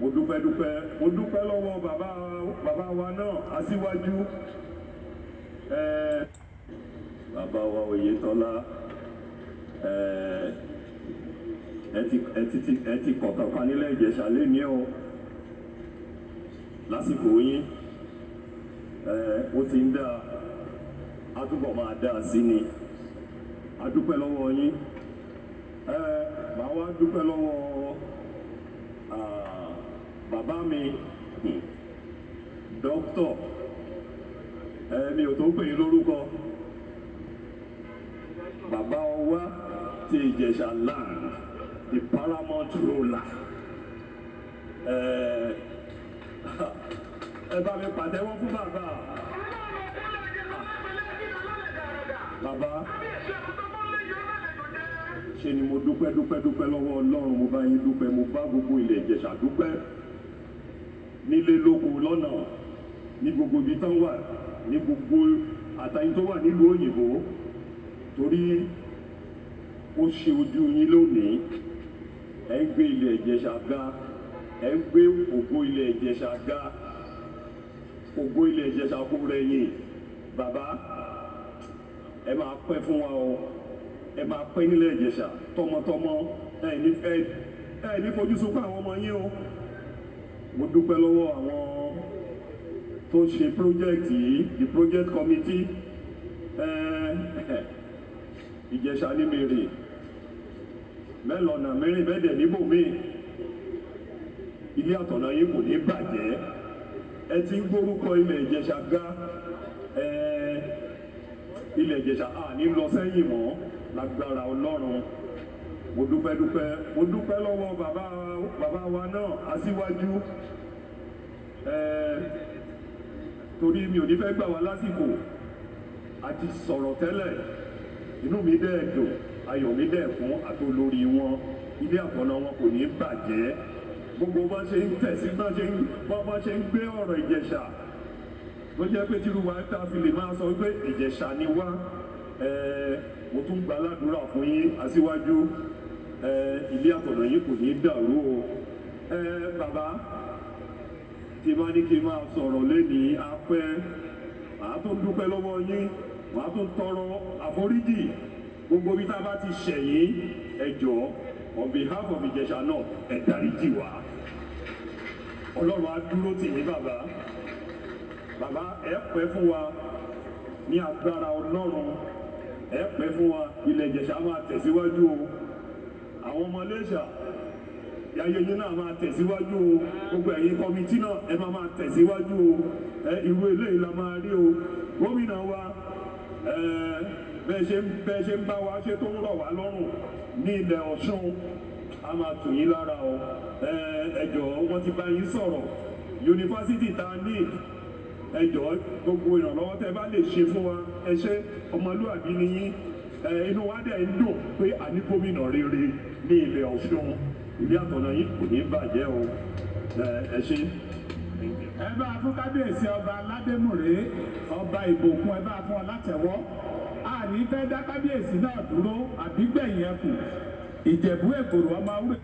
mo dúpẹ́ lọ́wọ́ bàbá wa náà Aṣíwájú bàbá wa Oyètọ́lá ẹ ti kọ̀ọ̀kan kan nílẹ̀ Ìjẹ̀ṣà lẹ́ni o lásìkò yín ó ti ń dá a túbọ̀ máa dá a sí ni a dúpẹ́ lọ́wọ́ yín màá wá dúpẹ́ lọ́wọ́ bàbá mi dókítọ̀ mi ò tó pè yín lórúkọ bàbá Ọwá ti Ìjẹ̀ṣà land the paramount ruler ẹ bá mi pàtẹ́wọ́ fún bàbá ṣe ni mo dúpẹ́ lọ́wọ́ Ọlọ́run mo bá yín dúpẹ́ mo bá gbogbo ilẹ̀ Ìjẹ̀ṣà dúpẹ́ nílé lóko lọ́nà ní gbogbo ibi tán wà ní gbogbo àtàyìn tó wà nílùú òyìnbó torí ó ṣe ojú yín lónìí ẹ ń gbé ilẹ̀ Ìjẹ̀ṣà ga ẹ ń gbé ògo ilẹ̀ Ìjẹ̀ṣà ga ògo ilẹ̀ Ìjẹ̀ṣà kó rẹ̀yìn bàbá ẹ máa pẹ́ fún wa o ẹ máa pẹ́ nílẹ̀ Ìjẹ̀ṣà tọmọtọmọ ẹ ní fojú sunkún àwọn ọmọ yín o mo dúpẹ́ lọ́wọ́ àwọn tó ṣe project yìí the project committee Ìjẹ̀ṣà ní mèrè mẹ́lọ̀nà mẹ́rin bẹ́ẹ̀dẹ̀ níbòmí ilé àtọ̀nà yìí kò ní bàjẹ́ ẹ ti ń gbórúkọ ilẹ̀ Ìjẹ̀ṣà ga ilẹ̀ Ìjẹ̀ṣà ní lọ sẹ́yìn mọ́ lágbára Ọlọ́run mo dúpẹ́ lọ́wọ́ bàbá wa náà Aṣíwájú torí mi ò ní fẹ́ gbà wá lásìkò àti sọ̀rọ̀ tẹ́lẹ̀ inú mi dẹ̀ dùn ayọ̀ mi dẹ̀ kún àtolórí wọn ilé àtọ̀nà wọn kò ní bàjẹ́ gbogbo bá ṣe ń tẹ̀sí bá ṣe ń gbé ọ̀rọ̀ Ìjẹ̀ṣà ló jẹ́ pé tìrúwà tá a fi lè máa sọ pé Ìjẹ̀ṣà ni wá mo tún gba aládùúrà fún yín Aṣíwájú ilé àtọ̀nà yín kò ní dàrú o bàbá tí bá ní kí n máa sọ̀rọ̀ lẹ́nìí apẹ́ màá tún dúpẹ́ lọ́wọ́ yín màá tún tọrọ àforíjì gbogbo bí tá a bá ti ṣẹ̀yìn ẹ jọ̀ọ́ on behalf of Ìjẹ̀ṣà náà ẹ dáríjì wá Ọlọ́run á dúró tì yín bàbá ẹ pẹ́ fún wa ní agbára Ọlọ́run ẹ pẹ́ fún wa ilẹ̀ Ìjẹ̀ṣà máa tẹ̀síwájú o àwọn ọmọ Iléṣà ayẹyẹ náà máa tẹ̀síwájú o gbogbo ẹ̀yin kọmitì náà ẹ máa tẹ̀síwájú o irú eléyìí la máa rí o gómìnà wa bẹ́ẹ̀ ṣe ń bá wa ṣe tó ń rọ̀ wá lọ́rùn ní ilẹ̀ Ọ̀ṣun a máa tù yín lára o ẹ jọ̀ọ́ wọ́n ti bá yín sọ̀rọ̀ yunifásitì tá a ní ẹ jọ̀ọ́ gbogbo ìrànlọ́wọ́ tẹ́ bá lè ṣe fún wa ẹ ṣé ọmọlúwàbí ni yín inú wa dẹ̀ ń dùn pé a ní gómìnà rere ní ilẹ̀ Ọ̀ṣun ilé àtọ̀nà yìí kò ní bàjẹ́ o ẹ ṣé. ẹ bá fún kábíyèsí ọba Ládémùrè ọba Ìbòkun ẹ bá fún ọ látẹ̀wọ́ àní fẹ́ dá kábíyèsí náà dúró àbígbẹ̀yìn ẹkùn Ìjẹ̀bú Èkòrò ọmọ awúrẹ́.